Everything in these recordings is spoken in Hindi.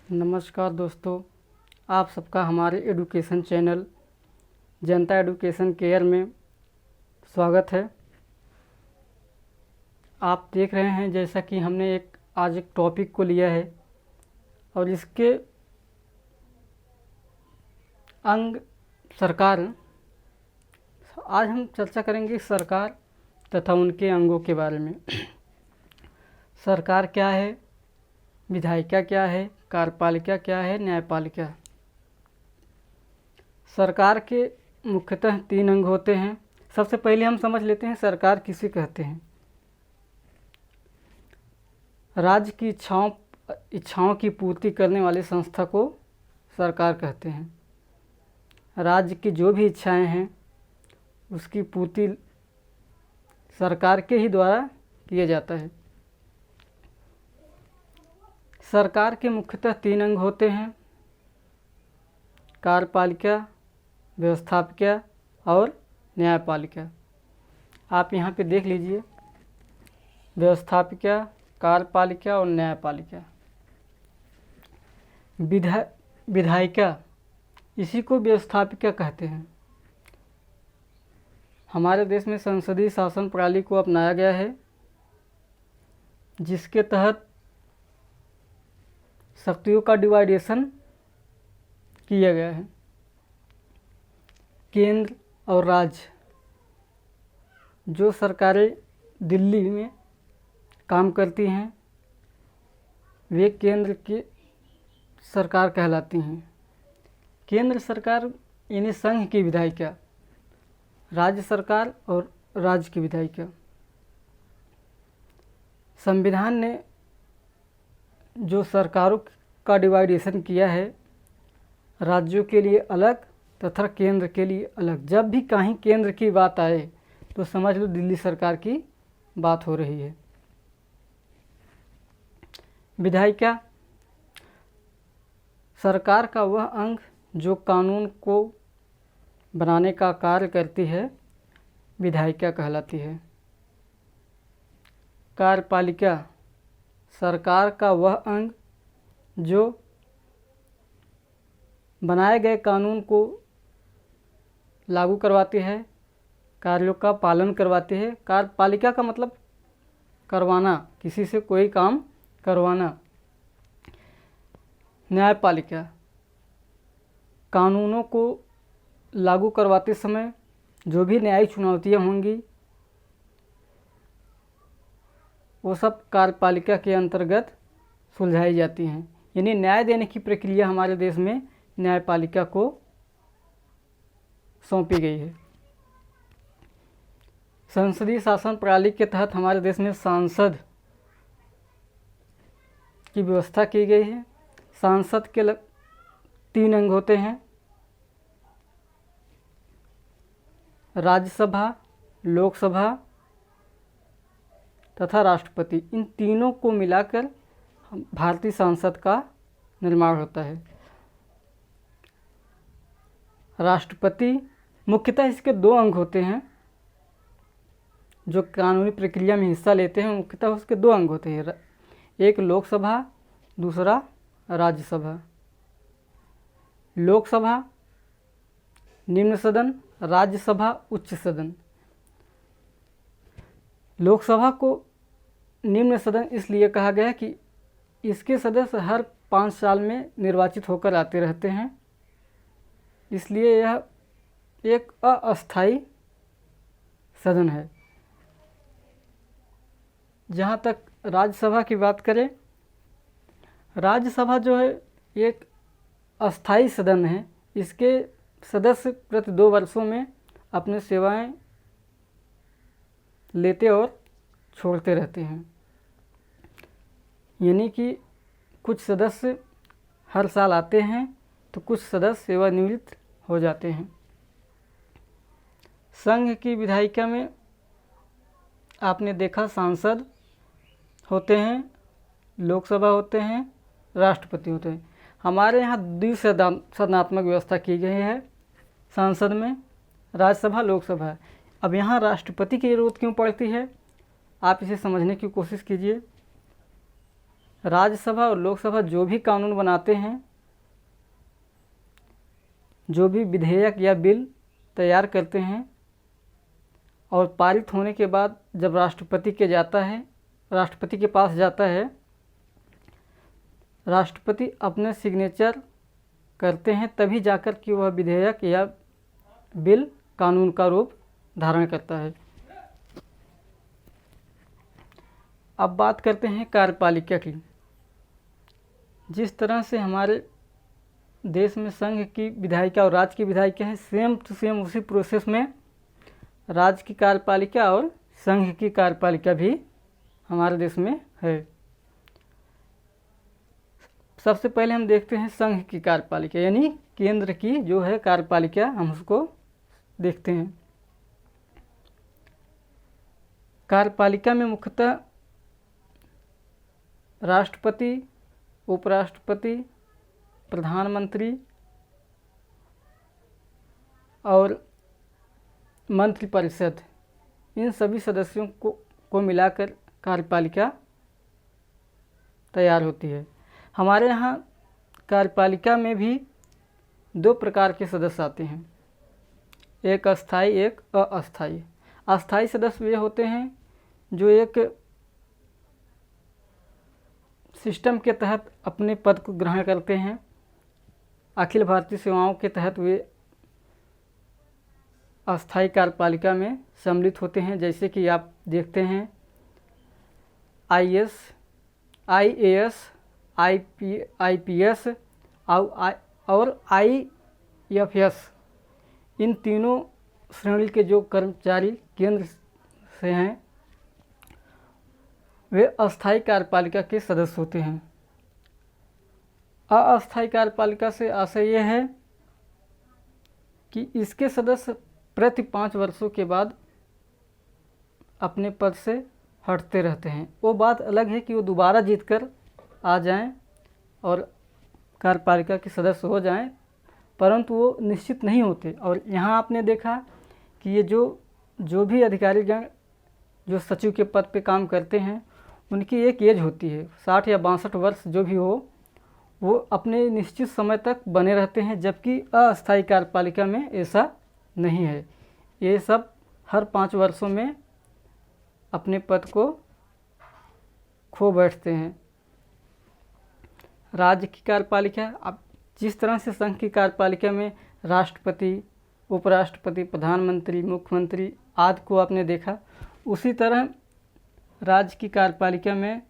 नमस्कार दोस्तों, आप सबका हमारे एडुकेशन चैनल जनता एडुकेशन केयर में स्वागत है। आप देख रहे हैं जैसा कि हमने आज एक टॉपिक को लिया है और इसके अंग सरकार। आज हम चर्चा करेंगे सरकार तथा उनके अंगों के बारे में। सरकार क्या है, विधायिका क्या है, कार्यपालिका क्या है, न्यायपालिका। सरकार के मुख्यतः 3 अंग होते हैं। सबसे पहले हम समझ लेते हैं सरकार किसे कहते हैं। राज्य की इच्छाओं की पूर्ति करने वाली संस्था को सरकार कहते हैं। राज्य की जो भी इच्छाएं हैं उसकी पूर्ति सरकार के ही द्वारा किया जाता है। सरकार के मुख्यतः 3 अंग होते हैं, कार्यपालिका, व्यवस्थापिका और न्यायपालिका। आप यहाँ पे देख लीजिए, व्यवस्थापिका, कार्यपालिका और न्यायपालिका। विधायिका, इसी को व्यवस्थापिका कहते हैं। हमारे देश में संसदीय शासन प्रणाली को अपनाया गया है, जिसके तहत शक्तियों का डिवाइडेशन किया गया है। केंद्र और राज्य, जो सरकारें दिल्ली में काम करती हैं वे केंद्र की सरकार कहलाती हैं। केंद्र सरकार यानी संघ की विधायिका, राज्य सरकार और राज्य की विधायिका। संविधान ने जो सरकारों का डिवाइडेशन किया है, राज्यों के लिए अलग तथा केंद्र के लिए अलग। जब भी कहीं केंद्र की बात आए तो समझ लो दिल्ली सरकार की बात हो रही है। विधायिका, सरकार का वह अंग जो कानून को बनाने का कार्य करती है, विधायिका कहलाती है। कार्यपालिका, सरकार का वह अंग जो बनाए गए कानून को लागू करवाती है, कार्यों का पालन करवाती है। कार्यपालिका का मतलब करवाना, किसी से कोई काम करवाना। न्यायपालिका, कानूनों को लागू करवाते समय जो भी न्यायिक चुनौतियाँ होंगी वो सब कार्यपालिका के अंतर्गत सुलझाई जाती हैं। यानी न्याय देने की प्रक्रिया हमारे देश में न्यायपालिका को सौंपी गई है। संसदीय शासन प्रणाली के तहत हमारे देश में सांसद की व्यवस्था की गई है। सांसद के 3 अंग होते हैं, राज्यसभा, लोकसभा तथा राष्ट्रपति। इन तीनों को मिलाकर भारतीय संसद का निर्माण होता है। राष्ट्रपति, मुख्यतः इसके 2 अंग होते हैं जो कानूनी प्रक्रिया में हिस्सा लेते हैं। मुख्यतः उसके 2 अंग होते हैं, एक लोकसभा, दूसरा राज्यसभा। लोकसभा निम्न सदन, राज्यसभा उच्च सदन। लोकसभा को निम्न सदन इसलिए कहा गया है कि इसके सदस्य हर 5 साल में निर्वाचित होकर आते रहते हैं, इसलिए यह एक अस्थायी सदन है। जहाँ तक राज्यसभा की बात करें, राज्यसभा जो है एक अस्थायी सदन है। इसके सदस्य प्रति 2 वर्षों में अपनी सेवाएं लेते और छोड़ते रहते हैं। यानी कि कुछ सदस्य हर साल आते हैं तो कुछ सदस्य सेवानिवृत्त हो जाते हैं। संघ की विधायिका में आपने देखा सांसद होते हैं, लोकसभा होते हैं, राष्ट्रपति होते हैं। हमारे यहाँ द्विसदनात्मक व्यवस्था की गई है संसद में, राज्यसभा, लोकसभा। अब यहाँ राष्ट्रपति की जरूरत क्यों पड़ती है, आप इसे समझने की कोशिश कीजिए। राज्यसभा और लोकसभा जो भी कानून बनाते हैं, जो भी विधेयक या बिल तैयार करते हैं और पारित होने के बाद जब राष्ट्रपति के पास जाता है, राष्ट्रपति अपने सिग्नेचर करते हैं, तभी जाकर कि वह विधेयक या बिल कानून का रूप धारण करता है। अब बात करते हैं कार्यपालिका की। जिस तरह से हमारे देश में संघ की विधायिका और राज्य की विधायिका है, सेम टू सेम उसी प्रोसेस में राज्य की कार्यपालिका और संघ की कार्यपालिका भी हमारे देश में है। सबसे पहले हम देखते हैं संघ की कार्यपालिका, यानी केंद्र की जो है कार्यपालिका, हम उसको देखते हैं। कार्यपालिका में मुख्यतः राष्ट्रपति, उपराष्ट्रपति, प्रधानमंत्री और मंत्रिपरिषद, इन सभी सदस्यों को मिलाकर कार्यपालिका तैयार होती है। हमारे यहाँ कार्यपालिका में भी दो प्रकार के सदस्य आते हैं, एक अस्थाई, एक अस्थाई। अस्थाई सदस्य वे होते हैं जो एक सिस्टम के तहत अपने पद को ग्रहण करते हैं। अखिल भारतीय सेवाओं के तहत वे अस्थाई कार्यपालिका में सम्मिलित होते हैं। जैसे कि आप देखते हैं IAS, IAS, IPS और IFS, इन तीनों श्रेणी के जो कर्मचारी केंद्र से हैं वे अस्थाई कार्यपालिका के सदस्य होते हैं। अस्थाई कार्यपालिका से आशय यह है कि इसके सदस्य प्रति 5 वर्षों के बाद अपने पद से हटते रहते हैं। वो बात अलग है कि वो दोबारा जीतकर आ जाएं और कार्यपालिका के सदस्य हो जाएं, परंतु वो निश्चित नहीं होते। और यहाँ आपने देखा कि ये जो भी अधिकारीगण जो सचिव के पद पे काम करते हैं, उनकी एक एज होती है, 60 या 62 वर्ष जो भी हो, वो अपने निश्चित समय तक बने रहते हैं। जबकि अस्थाई कार्यपालिका में ऐसा नहीं है, ये सब हर 5 वर्षों में अपने पद को खो बैठते हैं। राज्य की कार्यपालिका, अब जिस तरह से संघ की कार्यपालिका में राष्ट्रपति, उपराष्ट्रपति, प्रधानमंत्री, मुख्यमंत्री आदि को आपने देखा, उसी तरह राज्य की कार्यपालिका में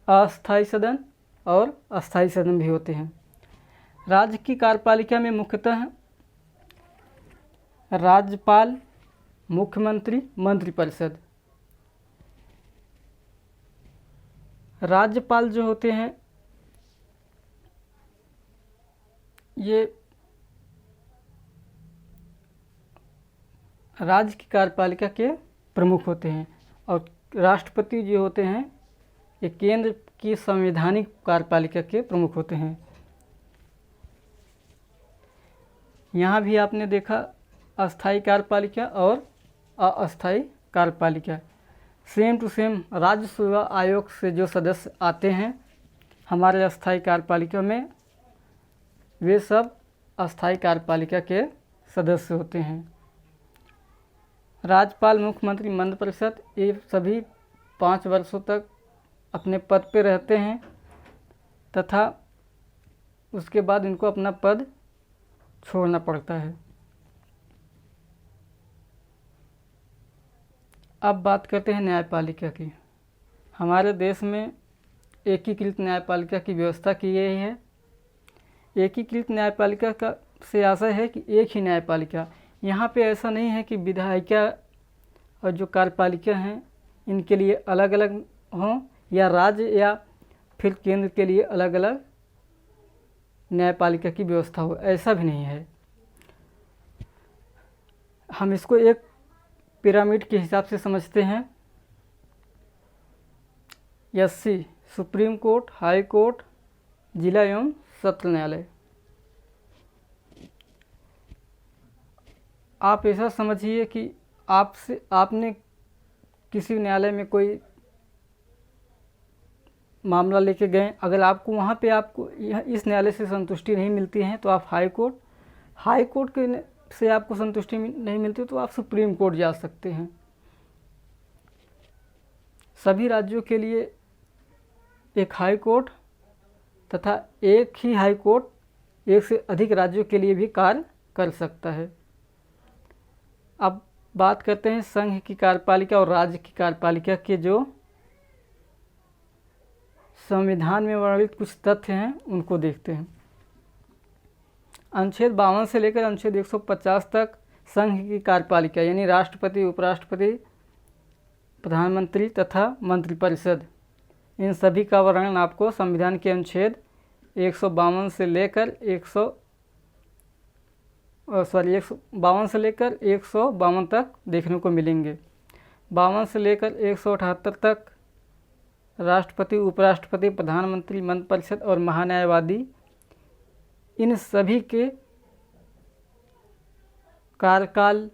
अस्थाई सदन और अस्थाई सदन भी होते हैं। राज्य की कार्यपालिका में मुख्यतः राज्यपाल, मुख्यमंत्री, मंत्रिपरिषद। राज्यपाल जो होते हैं ये राज्य की कार्यपालिका के प्रमुख होते हैं, और राष्ट्रपति जो होते हैं ये केंद्र की संवैधानिक कार्यपालिका के प्रमुख होते हैं। यहाँ भी आपने देखा अस्थाई कार्यपालिका और अस्थाई कार्यपालिका, सेम टू सेम राज्य सेवा आयोग से जो सदस्य आते हैं हमारे अस्थाई कार्यपालिका में, वे सब अस्थाई कार्यपालिका के सदस्य होते हैं। राज्यपाल, मुख्यमंत्री, मंत्रिपरिषद ये सभी 5 वर्षों तक अपने पद पे रहते हैं तथा उसके बाद इनको अपना पद छोड़ना पड़ता है। अब बात करते हैं न्यायपालिका की। हमारे देश में एकीकृत न्यायपालिका की व्यवस्था की गई है। एकीकृत न्यायपालिका का से आशय है कि एक ही न्यायपालिका, यहाँ पे ऐसा नहीं है कि विधायिका और जो कार्यपालिका हैं इनके लिए अलग अलग हों, या राज्य या फिर केंद्र के लिए अलग अलग न्यायपालिका की व्यवस्था हो, ऐसा भी नहीं है। हम इसको एक पिरामिड के हिसाब से समझते हैं। SC supreme court, high court, जिला एवं सत्र न्यायालय। आप ऐसा समझिए कि आपने किसी न्यायालय में कोई मामला लेके गए, अगर आपको वहाँ पे आपको इस न्यायालय से संतुष्टि नहीं मिलती है तो आप हाई कोर्ट के से आपको संतुष्टि नहीं मिलती तो आप सुप्रीम कोर्ट जा सकते हैं। सभी राज्यों के लिए एक हाई कोर्ट तथा एक ही हाई कोर्ट एक से अधिक राज्यों के लिए भी कार्य कर सकता है। अब बात करते हैं संघ की कार्यपालिका और राज्य की कार्यपालिका के जो संविधान में वर्णित कुछ तथ्य हैं उनको देखते हैं। अनुच्छेद 52 से लेकर अनुच्छेद 150 तक संघ की कार्यपालिका यानी राष्ट्रपति, उपराष्ट्रपति, प्रधानमंत्री तथा मंत्रिपरिषद, इन सभी का वर्णन आपको संविधान के अनुच्छेद 152 से लेकर 152 तक देखने को मिलेंगे। 52 से लेकर 178 तक राष्ट्रपति, उपराष्ट्रपति, प्रधानमंत्री, मंत्रिपरिषद और महान्यायवादी, इन सभी के कार्यकाल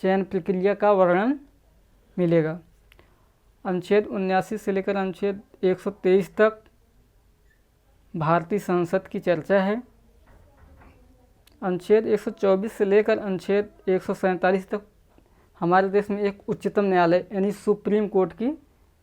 चयन प्रक्रिया का वर्णन मिलेगा। अनुच्छेद 79 से लेकर अनुच्छेद 123 तक भारतीय संसद की चर्चा है। अनुच्छेद 124 से लेकर अनुच्छेद 147 तक हमारे देश में एक उच्चतम न्यायालय यानी सुप्रीम कोर्ट की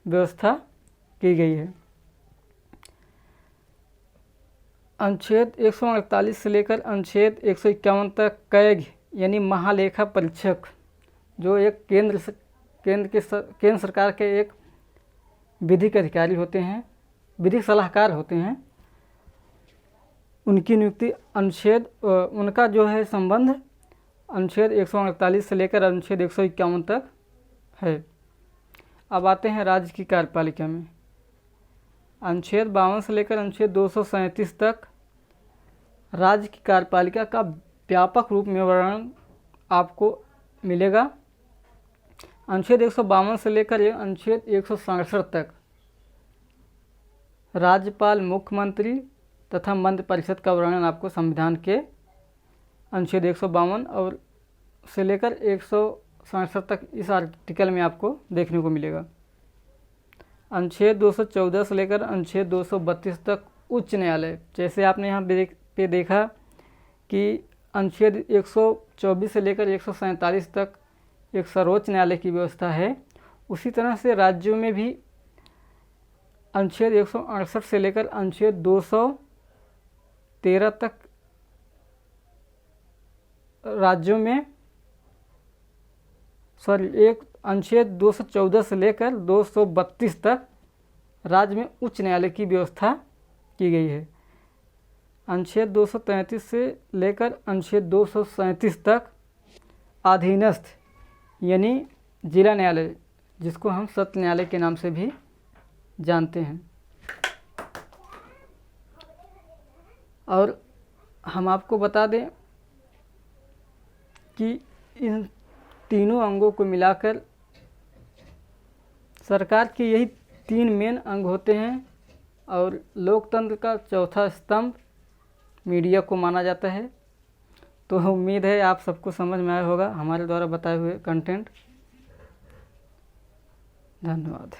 व्यवस्था की गई है। अनुच्छेद 148 से लेकर अनुच्छेद 151 तक कैग यानी महालेखा परीक्षक, जो एक केंद्र सरकार के एक विधिक अधिकारी होते हैं, विधिक सलाहकार होते हैं, उनकी नियुक्ति उनका जो है संबंध अनुच्छेद 148 से लेकर अनुच्छेद 151 तक है। अब आते हैं राज्य की कार्यपालिका में। अनुच्छेद 52 से लेकर अनुच्छेद 237 तक राज्य की कार्यपालिका का व्यापक रूप में वर्णन आपको मिलेगा। अनुच्छेद 152 से लेकर अनुच्छेद 167 तक राज्यपाल, मुख्यमंत्री तथा मंत्रिपरिषद का वर्णन आपको संविधान के अनुच्छेद 152 और से लेकर 167 तक इस आर्टिकल में आपको देखने को मिलेगा। अनुच्छेद 214 से लेकर अनुच्छेद 232 तक उच्च न्यायालय, जैसे आपने यहाँ पे देखा कि अनुच्छेद 124 से लेकर 147 तक एक सर्वोच्च न्यायालय की व्यवस्था है, उसी तरह से राज्यों में भी अनुच्छेद 168 से लेकर अनुच्छेद 213 तक राज्यों में अनुच्छेद 214 से लेकर 232 तक राज्य में उच्च न्यायालय की व्यवस्था की गई है। अनुच्छेद 233 से लेकर अनुच्छेद 237 तक अधीनस्थ यानी जिला न्यायालय, जिसको हम सत्र न्यायालय के नाम से भी जानते हैं। और हम आपको बता दें कि इन तीनों अंगों को मिलाकर सरकार के यही 3 मेन अंग होते हैं और लोकतंत्र का चौथा स्तंभ मीडिया को माना जाता है। तो उम्मीद है आप सबको समझ में आया होगा हमारे द्वारा बताए हुए कंटेंट। धन्यवाद।